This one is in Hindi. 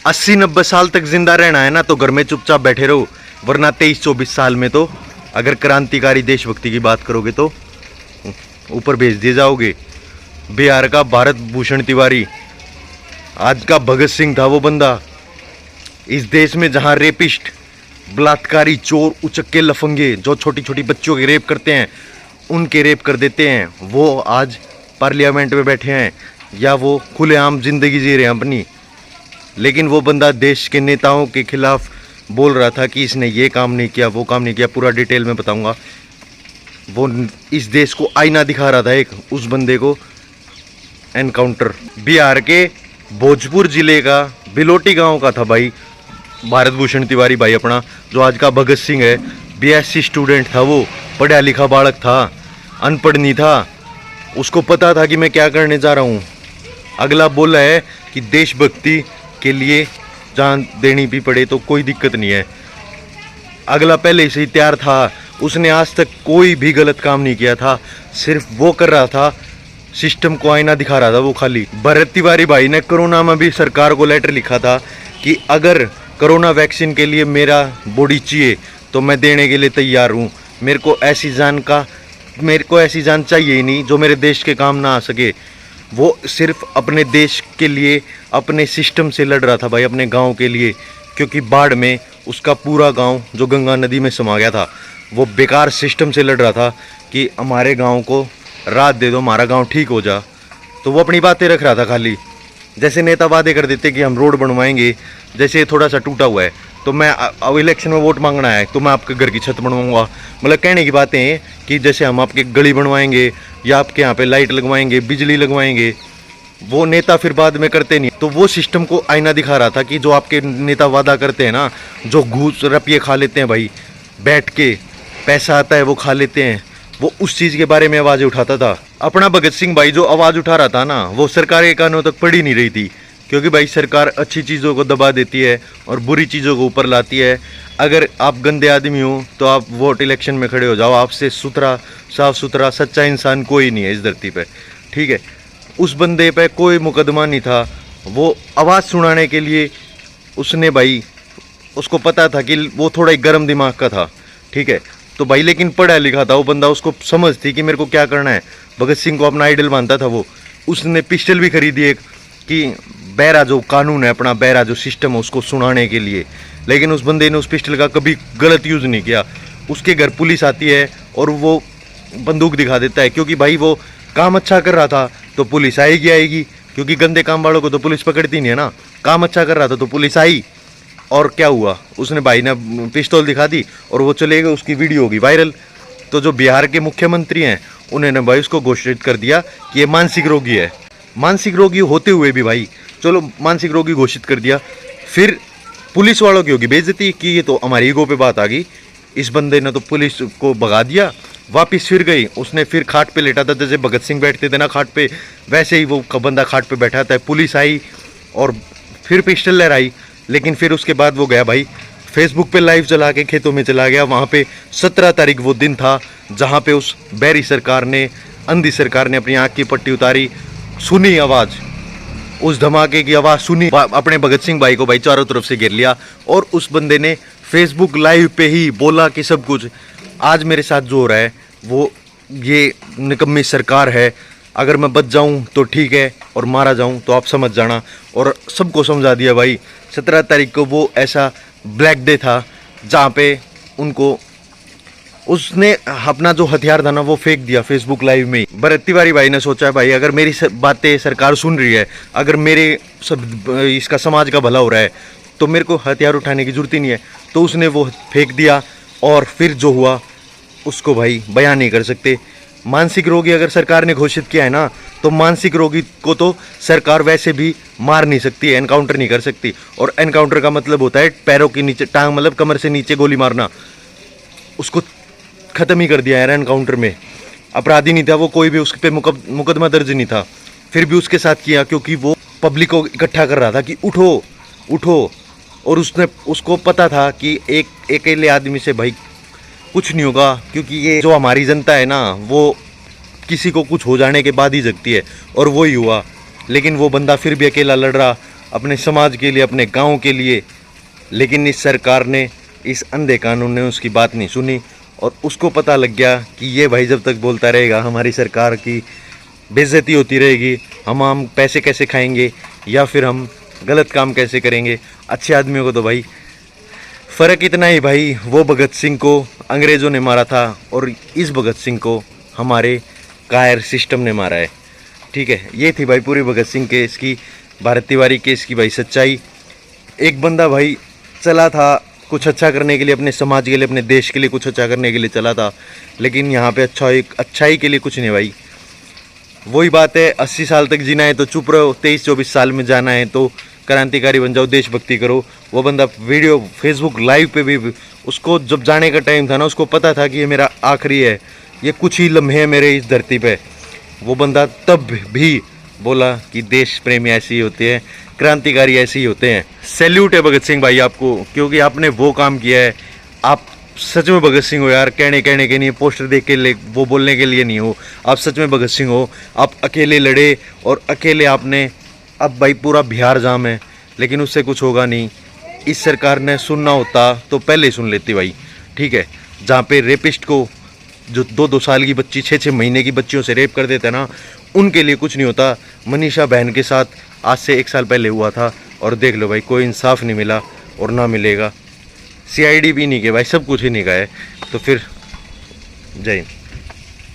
80-90 साल तक जिंदा रहना है ना तो घर में चुपचाप बैठे रहो, वरना 23-24 साल में तो अगर क्रांतिकारी देशभक्ति की बात करोगे तो ऊपर भेज दिए जाओगे। बिहार का भारत भूषण तिवारी आज का भगत सिंह था वो बंदा। इस देश में जहां रेपिस्ट, बलात्कारी, चोर, उचक्के, लफंगे जो छोटी छोटी बच्चों के रेप करते हैं उनके रेप कर देते हैं, वो आज पार्लियामेंट में बैठे हैं या वो खुलेआम जिंदगी जी रहे हैं अपनी। लेकिन वो बंदा देश के नेताओं के खिलाफ बोल रहा था कि इसने ये काम नहीं किया, वो काम नहीं किया। पूरा डिटेल में बताऊंगा। वो इस देश को आईना दिखा रहा था एक, उस बंदे को एनकाउंटर बिहार के भोजपुर जिले का बिलोटी गांव का था भाई भारत भूषण तिवारी भाई अपना, जो आज का भगत सिंह है। बीएससी स्टूडेंट था वो, पढ़ा लिखा बालक था, अनपढ़ नहीं था। उसको पता था कि मैं क्या करने जा रहा हूँ। अगला बोला है कि देशभक्ति के लिए जान देनी भी पड़े तो कोई दिक्कत नहीं है। अगला पहले से ही तैयार था। उसने आज तक कोई भी गलत काम नहीं किया था, सिर्फ वो कर रहा था, सिस्टम को आईना दिखा रहा था वो खाली। भरत तिवारी भाई ने कोरोना में भी सरकार को लेटर लिखा था कि अगर कोरोना वैक्सीन के लिए मेरा बॉडी चाहिए तो मैं देने के लिए तैयार हूँ। मेरे को ऐसी जान चाहिए ही नहीं जो मेरे देश के काम ना आ सके। वो सिर्फ अपने देश के लिए, अपने सिस्टम से लड़ रहा था भाई, अपने गांव के लिए। क्योंकि बाढ़ में उसका पूरा गांव जो गंगा नदी में समा गया था, वो बेकार सिस्टम से लड़ रहा था कि हमारे गांव को राहत दे दो, हमारा गांव ठीक हो जा। तो वो अपनी बातें रख रहा था खाली। जैसे नेता वादे कर देते कि हम रोड बनवाएंगे, जैसे थोड़ा सा टूटा हुआ है तो मैं अब इलेक्शन में वोट मांगना है तो मैं आपके घर की छत बनवाऊंगा। मतलब कहने की बातें हैं कि जैसे हम आपके गली बनवाएंगे या आपके यहाँ पे लाइट लगवाएंगे, बिजली लगवाएंगे। वो नेता फिर बाद में करते नहीं। तो वो सिस्टम को आईना दिखा रहा था कि जो आपके नेता वादा करते हैं ना, जो घूस रुपये खा लेते हैं भाई बैठ के, पैसा आता है वो खा लेते हैं, वो उस चीज़ के बारे में आवाज़ उठाता था। अपना भगत सिंह भाई जो आवाज़ उठा रहा था ना, वो सरकार के कानों तक पड़ी नहीं रही थी। क्योंकि भाई सरकार अच्छी चीज़ों को दबा देती है और बुरी चीज़ों को ऊपर लाती है। अगर आप गंदे आदमी हो तो आप वोट इलेक्शन में खड़े हो जाओ। आपसे सुथरा, साफ सुथरा, सच्चा इंसान कोई नहीं है इस धरती पे, ठीक है। उस बंदे पे कोई मुकदमा नहीं था। वो आवाज़ सुनाने के लिए उसने भाई, उसको पता था कि वो थोड़ा एक गर्म दिमाग का था, ठीक है। तो भाई लेकिन पढ़ा लिखा था वो बंदा, उसको समझ थी कि मेरे को क्या करना है। भगत सिंह को अपना आइडल मानता था वो। उसने पिस्टल भी खरीदी एक कि बैरा जो कानून है अपना, बैरा जो सिस्टम है उसको सुनाने के लिए। लेकिन उस बंदे ने उस पिस्टल का कभी गलत यूज़ नहीं किया। उसके घर पुलिस आती है और वो बंदूक दिखा देता है, क्योंकि भाई वो काम अच्छा कर रहा था तो पुलिस आएगी। क्योंकि गंदे काम वालों को तो पुलिस पकड़ती नहीं है ना। काम अच्छा कर रहा था तो पुलिस आई। और क्या हुआ, उसने भाई ने पिस्तौल दिखा दी और वो चले गए, उसकी वीडियो होगी वायरल। तो जो बिहार के मुख्यमंत्री हैं उन्होंने भाई उसको घोषित कर दिया कि ये मानसिक रोगी है। मानसिक रोगी होते हुए भी भाई, चलो मानसिक रोगी घोषित कर दिया, फिर पुलिस वालों की होगी बेइज्जती कि ये तो हमारी ईगो पे बात आ गई। इस बंदे ने तो पुलिस को भगा दिया, वापस फिर गई। उसने फिर खाट पे लेटा था, जैसे भगत सिंह बैठते थे ना खाट पे, वैसे ही वो बंदा खाट पे बैठा था। पुलिस आई और फिर पिस्टल लहराई। लेकिन फिर उसके बाद वो गया भाई फेसबुक पे लाइव चला के खेतों में चला गया। वहाँ पे 17 तारीख वो दिन था जहाँ पे उस बैरी सरकार ने, अंधी सरकार ने अपनी आँख की पट्टी उतारी। सुनी आवाज़, उस धमाके की आवाज़ सुनी, अपने भगत सिंह भाई को भाई चारों तरफ से घेर लिया। और उस बंदे ने फेसबुक लाइव पे ही बोला कि सब कुछ आज मेरे साथ जो हो रहा है वो ये निकम्मी सरकार है। अगर मैं बच जाऊं तो ठीक है और मारा जाऊं तो आप समझ जाना। और सबको समझा दिया भाई। 17 तारीख को वो ऐसा ब्लैक डे था जहाँ पे उनको, उसने अपना जो हथियार था ना वो फेंक दिया फेसबुक लाइव में। भरत तिवारी भाई ने सोचा भाई अगर मेरी बातें सरकार सुन रही है, अगर मेरे सब इसका समाज का भला हो रहा है तो मेरे को हथियार उठाने की जरूरत ही नहीं है। तो उसने वो फेंक दिया और फिर जो हुआ उसको भाई बयान नहीं कर सकते। मानसिक रोगी अगर सरकार ने घोषित किया है ना, तो मानसिक रोगी को तो सरकार वैसे भी मार नहीं सकती है, एनकाउंटर नहीं कर सकती। और एनकाउंटर का मतलब होता है पैरों के नीचे, टांग मतलब कमर से नीचे गोली मारना। उसको ख़त्म ही कर दिया यार एनकाउंटर में। अपराधी नहीं था वो, कोई भी उस पर मुकदमा दर्ज नहीं था, फिर भी उसके साथ किया क्योंकि वो पब्लिक को इकट्ठा कर रहा था कि उठो उठो। और उसको पता था कि एक अकेले आदमी से भाई कुछ नहीं होगा, क्योंकि ये जो हमारी जनता है ना वो किसी को कुछ हो जाने के बाद ही जगती है, और वो ही हुआ। लेकिन वो बंदा फिर भी अकेला लड़ रहा, अपने समाज के लिए, अपने गांव के लिए, लेकिन इस सरकार ने, इस अंधे कानून ने उसकी बात नहीं सुनी और उसको पता लग गया कि ये भाई जब तक बोलता रहेगा हमारी सरकार की बेइज्जती होती रहेगी, हम पैसे कैसे खाएंगे या फिर हम गलत काम कैसे करेंगे। अच्छे आदमियों को तो भाई फ़र्क इतना ही भाई, वो भगत सिंह को अंग्रेज़ों ने मारा था और इस भगत सिंह को हमारे कायर सिस्टम ने मारा है। ठीक है, ये थी भाई पूरी भगत सिंह केस की, भारत तिवारी केस की भाई सच्चाई। एक बंदा भाई चला था कुछ अच्छा करने के लिए, अपने समाज के लिए, अपने देश के लिए कुछ अच्छा करने के लिए चला था, लेकिन यहाँ पे अच्छाई के लिए कुछ नहीं भाई। वही बात है, 80 साल तक जीना है तो चुप रहो, 23-24 साल में जाना है तो क्रांतिकारी बन जाओ, देशभक्ति करो। वो बंदा वीडियो फेसबुक लाइव पे भी, उसको जब जाने का टाइम था ना, उसको पता था कि ये मेरा आखिरी है, ये कुछ ही लम्हे हैं मेरे इस धरती पे, वो बंदा तब भी बोला कि देश प्रेमी ऐसे ही होते हैं, क्रांतिकारी ऐसे ही होते हैं। सैल्यूट है भगत सिंह भाई आपको, क्योंकि आपने वो काम किया है। आप सच में भगत सिंह हो यार, कहने के नहीं, पोस्टर देख के वो बोलने के लिए नहीं हो, आप सच में भगत सिंह हो। आप अकेले लड़े और अकेले आपने, अब भाई पूरा बिहार जाम है, लेकिन उससे कुछ होगा नहीं। इस सरकार ने सुनना होता तो पहले ही सुन लेती भाई। ठीक है, जहाँ पे रेपिस्ट को जो 2-2 साल की बच्ची 6-6 महीने की बच्चियों से रेप कर देते ना, उनके लिए कुछ नहीं होता। मनीषा बहन के साथ आज से 1 साल पहले हुआ था और देख लो भाई, कोई इंसाफ नहीं मिला और ना मिलेगा। CID भी नहीं किया भाई, सब कुछ ही नहीं गया है। तो फिर जय हिंद।